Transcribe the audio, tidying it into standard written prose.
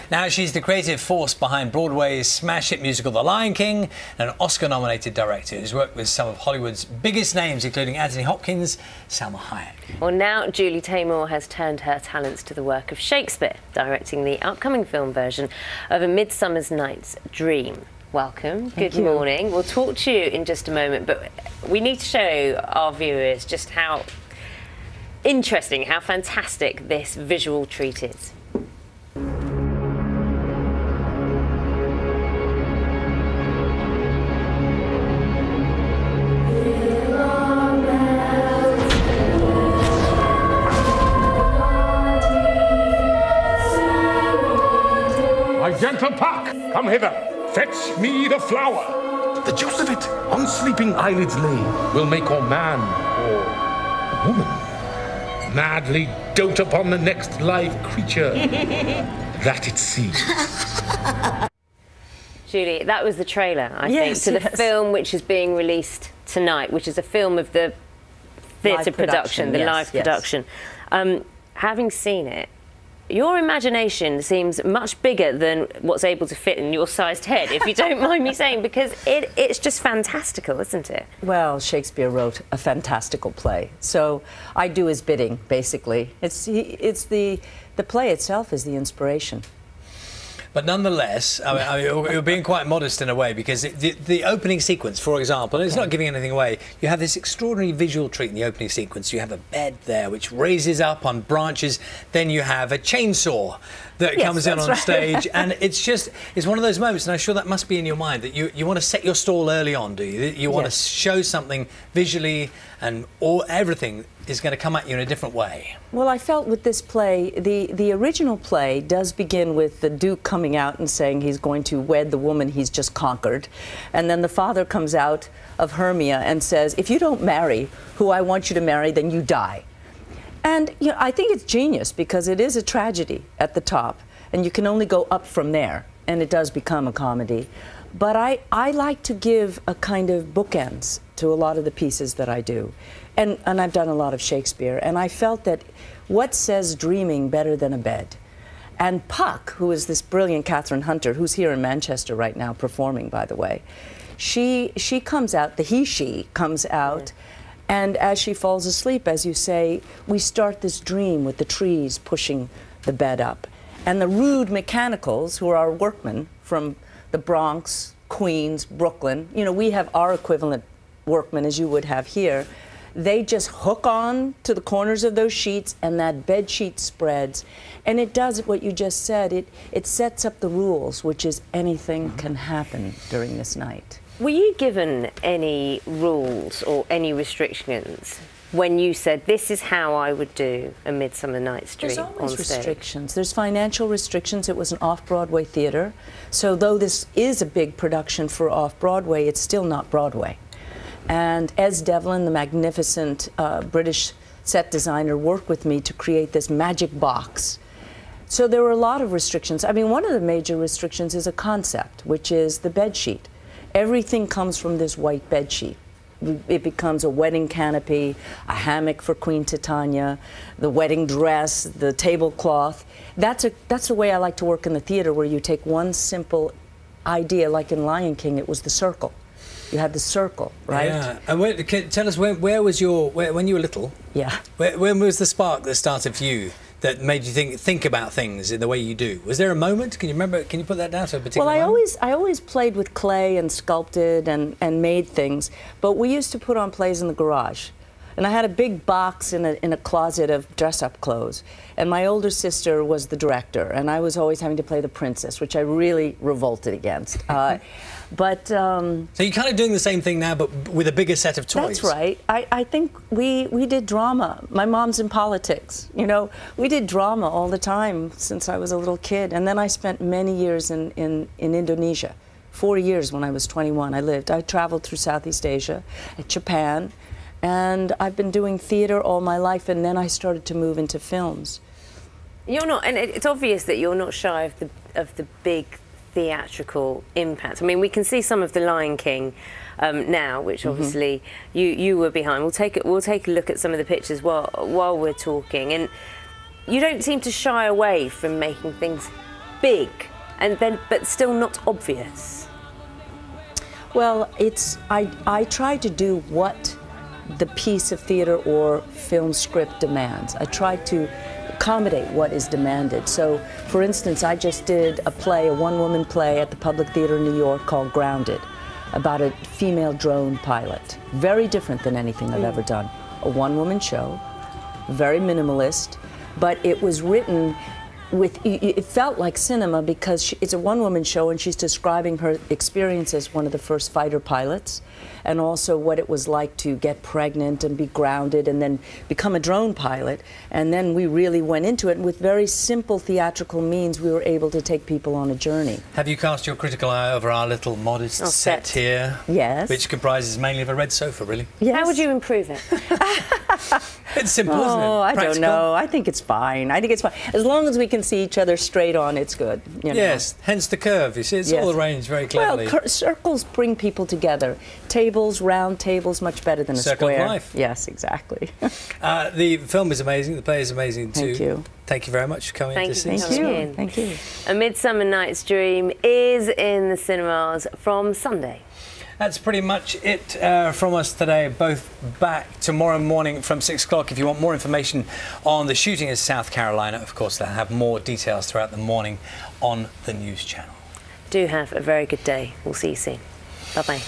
Now, she's the creative force behind Broadway's smash hit musical The Lion King, and an Oscar-nominated director who's worked with some of Hollywood's biggest names, including Anthony Hopkins, Salma Hayek. Well, now Julie Taymor has turned her talents to the work of Shakespeare, directing the upcoming film version of A Midsummer Night's Dream. Welcome. Good morning. We'll talk to you in just a moment, but we need to show our viewers just how interesting, how fantastic this visual treat is. My gentle Puck, come hither. Fetch me the flower. The juice of it on sleeping eyelids lay will make or man or woman madly dote upon the next live creature that it sees. Julie, that was the trailer, I think, to the film which is being released tonight, which is a film of the theatre production, the live production. Having seen it, your imagination seems much bigger than what's able to fit in your sized head, if you don't mind me saying, because it's just fantastical, isn't it? Well, Shakespeare wrote a fantastical play, so I do his bidding, basically. It's the play itself is the inspiration. But nonetheless, I mean, you're being quite modest in a way, because the opening sequence, for example, and it's not giving anything away, you have this extraordinary visual treat in the opening sequence. You have a bed there which raises up on branches, then you have a chainsaw that comes in on stage, and it's one of those moments, and I'm sure that must be in your mind, that you want to set your stall early on, do you? You want to show something visually, and everything is going to come at you in a different way. Well, I felt with this play, the original play does begin with the Duke coming out and saying he's going to wed the woman he's just conquered. And then the father comes out of Hermia and says, if you don't marry who I want you to marry, then you die. And you know, I think it's genius, because it is a tragedy at the top, and you can only go up from there, and it does become a comedy. But I like to give a kind of bookends to a lot of the pieces that I do. And I've done a lot of Shakespeare, and I felt that what says dreaming better than a bed? And Puck, who is this brilliant Catherine Hunter, who's here in Manchester right now performing, by the way, she comes out, the she comes out, and as she falls asleep, as you say, we start this dream with the trees pushing the bed up. And the rude mechanicals, who are our workmen from the Bronx, Queens, Brooklyn, you know, we have our equivalent workmen as you would have here. They just hook on to the corners of those sheets, and that bed sheet spreads. And it does what you just said. It sets up the rules, which is anything can happen during this night. Were you given any rules or any restrictions when you said, this is how I would do A Midsummer Night's Dream on stage? There's always restrictions. There's financial restrictions. It was an off-Broadway theater. So though this is a big production for off-Broadway, it's still not Broadway. And Ez Devlin, the magnificent British set designer, worked with me to create this magic box. So there were a lot of restrictions. I mean, one of the major restrictions is a concept, which is the bed sheet. Everything comes from this white bed sheet. It becomes a wedding canopy, a hammock for Queen Titania, the wedding dress, the tablecloth. That's the way I like to work in the theater, where you take one simple idea, like in Lion King, it was the circle. You had the circle, right? Yeah. And tell us, where was when you were little? Yeah. When was the spark that started for you, that made you think about things in the way you do? Was there a moment? Can you remember? Can you put that down to a particular moment? I always played with clay and sculpted and made things, but we used to put on plays in the garage. And I had a big box in a closet of dress-up clothes. And my older sister was the director, and I was always having to play the princess, which I really revolted against. So you're kind of doing the same thing now, but with a bigger set of toys. That's right. I think we did drama. My mom's in politics. You know, we did drama all the time since I was a little kid. And then I spent many years in Indonesia. 4 years when I was 21, I traveled through Southeast Asia, Japan. And I've been doing theater all my life, and then I started to move into films. You're not, and it's obvious that you're not shy of the big theatrical impact. I mean, we can see some of The Lion King now, which obviously you were behind. We'll take a look at some of the pictures while we're talking, and you don't seem to shy away from making things big, and then but still not obvious? Well, I try to do what the piece of theater or film script demands. I try to accommodate what is demanded. So, for instance, I just did a play, a one-woman play at the Public Theater in New York called Grounded, about a female drone pilot. Very different than anything I've ever done. A one-woman show, very minimalist, but it was written with, it felt like cinema because it's a one-woman show and she's describing her experience as one of the first fighter pilots, and also what it was like to get pregnant and be grounded and then become a drone pilot. And then we really went into it, and with very simple theatrical means we were able to take people on a journey. Have you cast your critical eye over our little modest set here? Yes. Which comprises mainly of a red sofa, really? Yes. How would you improve it? It's simple, isn't it? Oh, I Practical. don't know. I think it's fine. I think it's fine. As long as we can see each other straight on, it's good. You know? Yes, hence the curve. You see, it's all arranged very cleverly. Well, circles bring people together. Tables, round tables, much better than a Circle square. of life. Yes, exactly. The film is amazing. The play is amazing too. Thank you. Thank you very much for coming to see us. Thank you. Thank you. A Midsummer Night's Dream is in the cinemas from Sunday. That's pretty much it from us today. Both back tomorrow morning from 6 o'clock. If you want more information on the shooting in South Carolina, of course, they'll have more details throughout the morning on the news channel. Do have a very good day. We'll see you soon. Bye-bye.